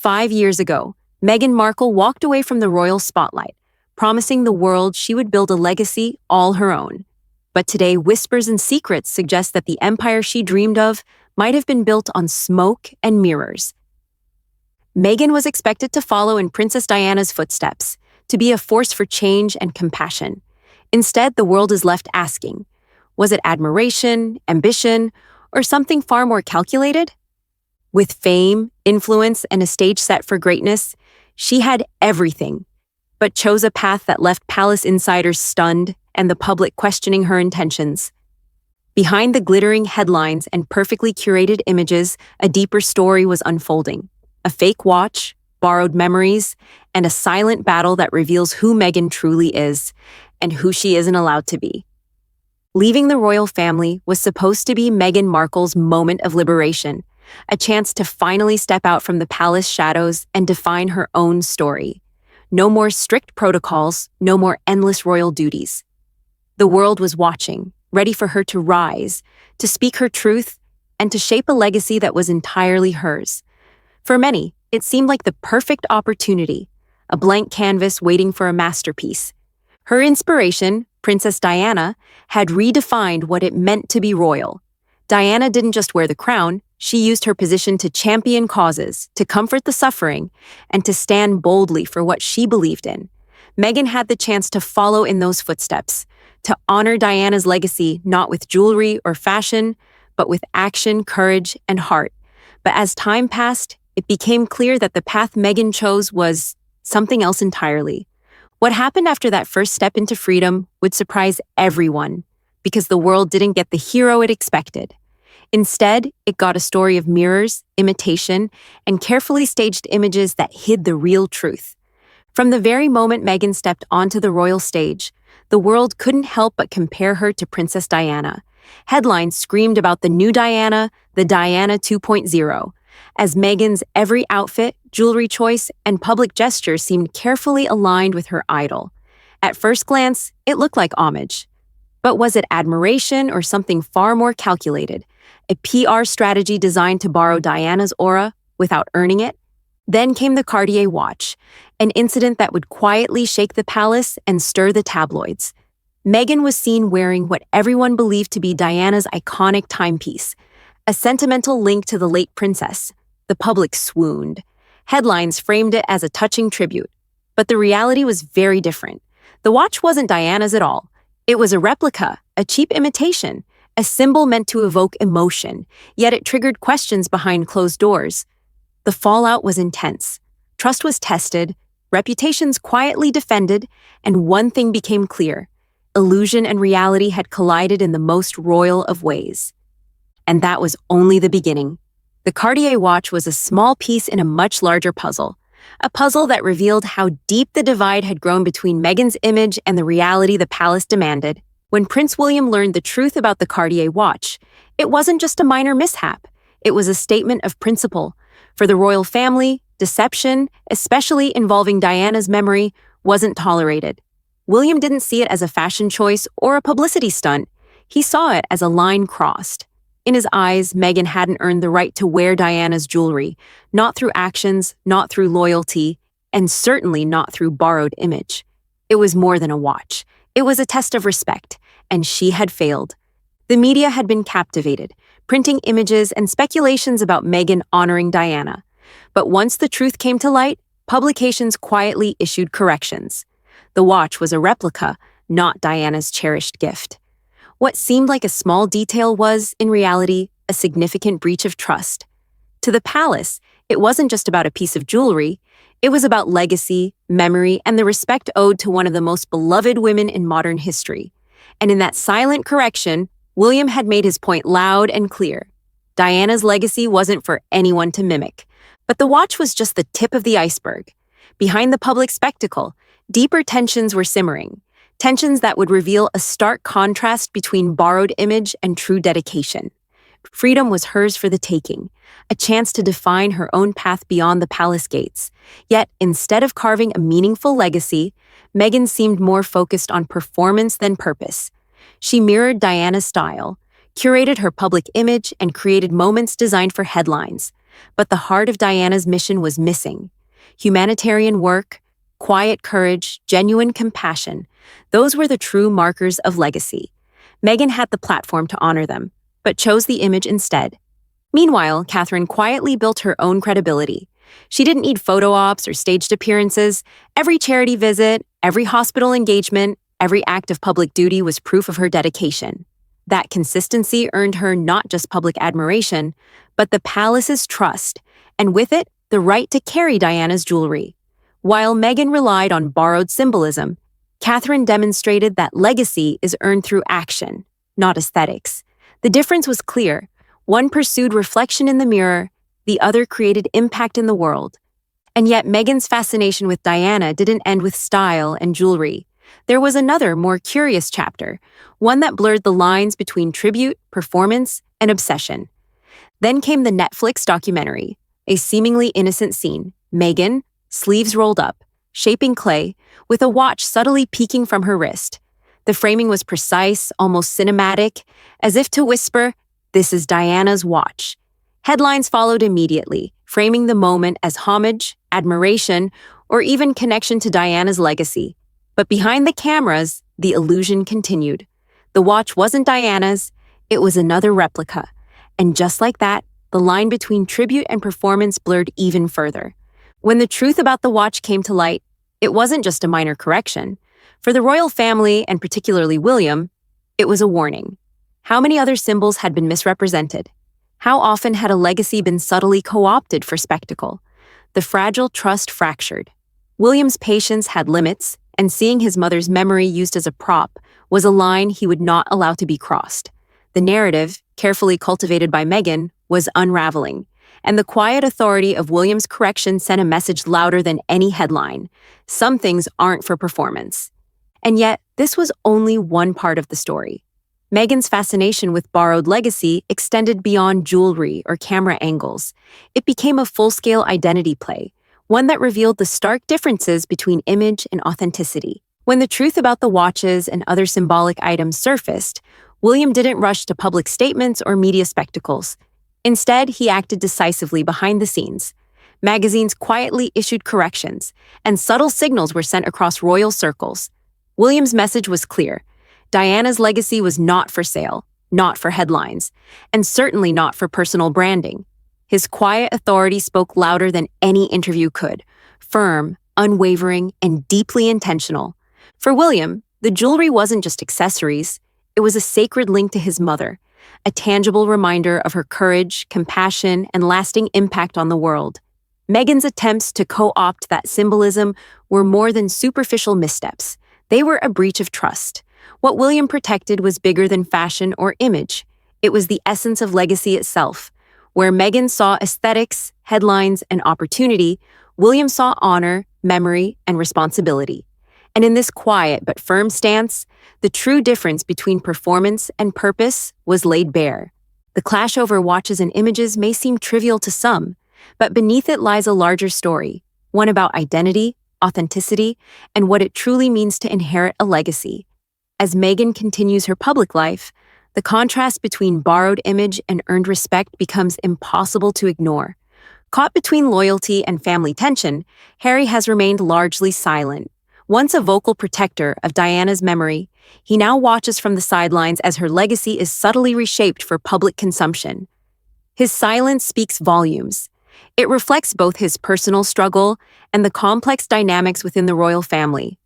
5 years ago, Meghan Markle walked away from the royal spotlight, promising the world she would build a legacy all her own. But today, whispers and secrets suggest that the empire she dreamed of might have been built on smoke and mirrors. Meghan was expected to follow in Princess Diana's footsteps, to be a force for change and compassion. Instead, the world is left asking, was it admiration, ambition, or something far more calculated? With fame, influence, and a stage set for greatness, she had everything, but chose a path that left palace insiders stunned and the public questioning her intentions. Behind the glittering headlines and perfectly curated images, a deeper story was unfolding. A fake watch, borrowed memories, and a silent battle that reveals who Meghan truly is and who she isn't allowed to be. Leaving the royal family was supposed to be Meghan Markle's moment of liberation, a chance to finally step out from the palace shadows and define her own story. No more strict protocols, no more endless royal duties. The world was watching, ready for her to rise, to speak her truth, and to shape a legacy that was entirely hers. For many, it seemed like the perfect opportunity, a blank canvas waiting for a masterpiece. Her inspiration, Princess Diana, had redefined what it meant to be royal. Diana didn't just wear the crown, she used her position to champion causes, to comfort the suffering, and to stand boldly for what she believed in. Meghan had the chance to follow in those footsteps, to honor Diana's legacy not with jewelry or fashion, but with action, courage, and heart. But as time passed, it became clear that the path Meghan chose was something else entirely. What happened after that first step into freedom would surprise everyone, because the world didn't get the hero it expected. Instead, it got a story of mirrors, imitation, and carefully staged images that hid the real truth. From the very moment Meghan stepped onto the royal stage, the world couldn't help but compare her to Princess Diana. Headlines screamed about the new Diana, the Diana 2.0, as Meghan's every outfit, jewelry choice, and public gesture seemed carefully aligned with her idol. At first glance, it looked like homage. But was it admiration or something far more calculated? A PR strategy designed to borrow Diana's aura without earning it? Then came the Cartier watch, an incident that would quietly shake the palace and stir the tabloids. Meghan was seen wearing what everyone believed to be Diana's iconic timepiece, a sentimental link to the late princess. The public swooned. Headlines framed it as a touching tribute. But the reality was very different. The watch wasn't Diana's at all. It was a replica, a cheap imitation, a symbol meant to evoke emotion, yet it triggered questions behind closed doors. The fallout was intense. Trust was tested, reputations quietly defended, and one thing became clear. Illusion and reality had collided in the most royal of ways. And that was only the beginning. The Cartier watch was a small piece in a much larger puzzle, a puzzle that revealed how deep the divide had grown between Meghan's image and the reality the palace demanded. When Prince William learned the truth about the Cartier watch, it wasn't just a minor mishap. It was a statement of principle. For the royal family, deception, especially involving Diana's memory, wasn't tolerated. William didn't see it as a fashion choice or a publicity stunt. He saw it as a line crossed. In his eyes, Meghan hadn't earned the right to wear Diana's jewelry, not through actions, not through loyalty, and certainly not through borrowed image. It was more than a watch. It was a test of respect, and she had failed. The media had been captivated, printing images and speculations about Meghan honoring Diana. But once the truth came to light, publications quietly issued corrections. The watch was a replica, not Diana's cherished gift. What seemed like a small detail was, in reality, a significant breach of trust. To the palace, it wasn't just about a piece of jewelry. It was about legacy, memory, and the respect owed to one of the most beloved women in modern history. And in that silent correction, William had made his point loud and clear. Diana's legacy wasn't for anyone to mimic. But the watch was just the tip of the iceberg. Behind the public spectacle, deeper tensions were simmering. Tensions that would reveal a stark contrast between borrowed image and true dedication. Freedom was hers for the taking, a chance to define her own path beyond the palace gates. Yet, instead of carving a meaningful legacy, Meghan seemed more focused on performance than purpose. She mirrored Diana's style, curated her public image, and created moments designed for headlines. but the heart of Diana's mission was missing. Humanitarian work, quiet courage, genuine compassion, those were the true markers of legacy. Meghan had the platform to honor them, but chose the image instead. Meanwhile, Catherine quietly built her own credibility. She didn't need photo ops or staged appearances. Every charity visit, every hospital engagement, every act of public duty was proof of her dedication. That consistency earned her not just public admiration, but the palace's trust, and with it, the right to carry Diana's jewelry. While Meghan relied on borrowed symbolism, Catherine demonstrated that legacy is earned through action, not aesthetics. The difference was clear. One pursued reflection in the mirror, the other created impact in the world. And yet Meghan's fascination with Diana didn't end with style and jewelry. There was another, more curious chapter, one that blurred the lines between tribute, performance, and obsession. Then came the Netflix documentary, a seemingly innocent scene. Meghan, sleeves rolled up, shaping clay, with a watch subtly peeking from her wrist. The framing was precise, almost cinematic, as if to whisper, "This is Diana's watch." Headlines followed immediately, framing the moment as homage, admiration, or even connection to Diana's legacy. But behind the cameras, the illusion continued. The watch wasn't Diana's, it was another replica. And just like that, the line between tribute and performance blurred even further. When the truth about the watch came to light, it wasn't just a minor correction. For the royal family, and particularly William, it was a warning. How many other symbols had been misrepresented? How often had a legacy been subtly co-opted for spectacle? The fragile trust fractured. William's patience had limits, and seeing his mother's memory used as a prop was a line he would not allow to be crossed. The narrative, carefully cultivated by Meghan, was unraveling, and the quiet authority of William's correction sent a message louder than any headline. Some things aren't for performance. And yet, this was only one part of the story. Meghan's fascination with borrowed legacy extended beyond jewelry or camera angles. It became a full-scale identity play, one that revealed the stark differences between image and authenticity. When the truth about the watches and other symbolic items surfaced, William didn't rush to public statements or media spectacles. Instead, he acted decisively behind the scenes. Magazines quietly issued corrections, and subtle signals were sent across royal circles. William's message was clear. Diana's legacy was not for sale, not for headlines, and certainly not for personal branding. His quiet authority spoke louder than any interview could, firm, unwavering, and deeply intentional. For William, the jewelry wasn't just accessories, it was a sacred link to his mother, a tangible reminder of her courage, compassion, and lasting impact on the world. Meghan's attempts to co-opt that symbolism were more than superficial missteps. They were a breach of trust. What William protected was bigger than fashion or image. It was the essence of legacy itself. Where Meghan saw aesthetics, headlines, and opportunity, William saw honor, memory, and responsibility. And in this quiet but firm stance, the true difference between performance and purpose was laid bare. The clash over watches and images may seem trivial to some, but beneath it lies a larger story, one about identity, authenticity, and what it truly means to inherit a legacy. As Meghan continues her public life, the contrast between borrowed image and earned respect becomes impossible to ignore. Caught between loyalty and family tension, Harry has remained largely silent. Once a vocal protector of Diana's memory, he now watches from the sidelines as her legacy is subtly reshaped for public consumption. His silence speaks volumes. It reflects both his personal struggle and the complex dynamics within the royal family.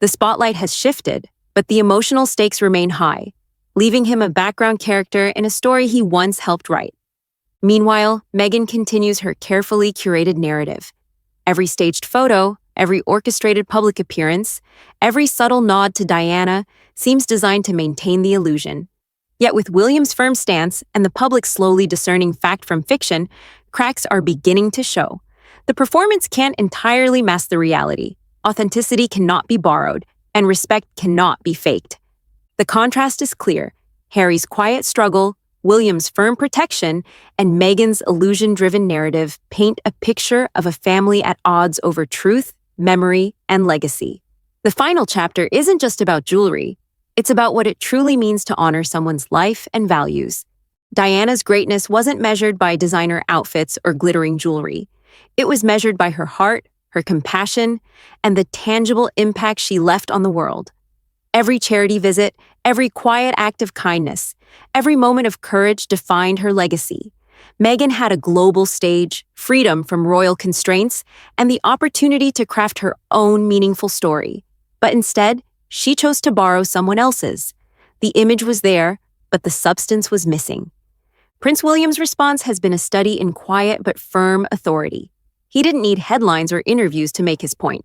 The spotlight has shifted, but the emotional stakes remain high, leaving him a background character in a story he once helped write. Meanwhile, Meghan continues her carefully curated narrative. Every staged photo, every orchestrated public appearance, every subtle nod to Diana seems designed to maintain the illusion. Yet with William's firm stance and the public slowly discerning fact from fiction, cracks are beginning to show. The performance can't entirely mask the reality. Authenticity cannot be borrowed, and respect cannot be faked. The contrast is clear. Harry's quiet struggle, William's firm protection, and Meghan's illusion-driven narrative paint a picture of a family at odds over truth, memory, and legacy. The final chapter isn't just about jewelry. It's about what it truly means to honor someone's life and values. Diana's greatness wasn't measured by designer outfits or glittering jewelry. It was measured by her heart, her compassion, and the tangible impact she left on the world. Every charity visit, every quiet act of kindness, every moment of courage defined her legacy. Meghan had a global stage, freedom from royal constraints, and the opportunity to craft her own meaningful story. But instead, she chose to borrow someone else's. The image was there, but the substance was missing. Prince William's response has been a study in quiet but firm authority. He didn't need headlines or interviews to make his point.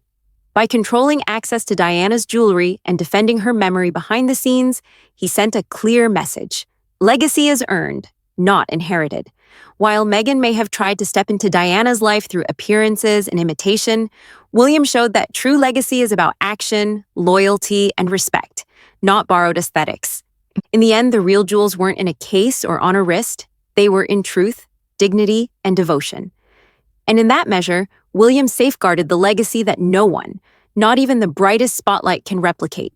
By controlling access to Diana's jewelry and defending her memory behind the scenes, he sent a clear message. Legacy is earned, not inherited. While Meghan may have tried to step into Diana's life through appearances and imitation, William showed that true legacy is about action, loyalty, and respect, not borrowed aesthetics. In the end, the real jewels weren't in a case or on a wrist. They were in truth, dignity, and devotion. And in that measure, William safeguarded the legacy that no one, not even the brightest spotlight, can replicate.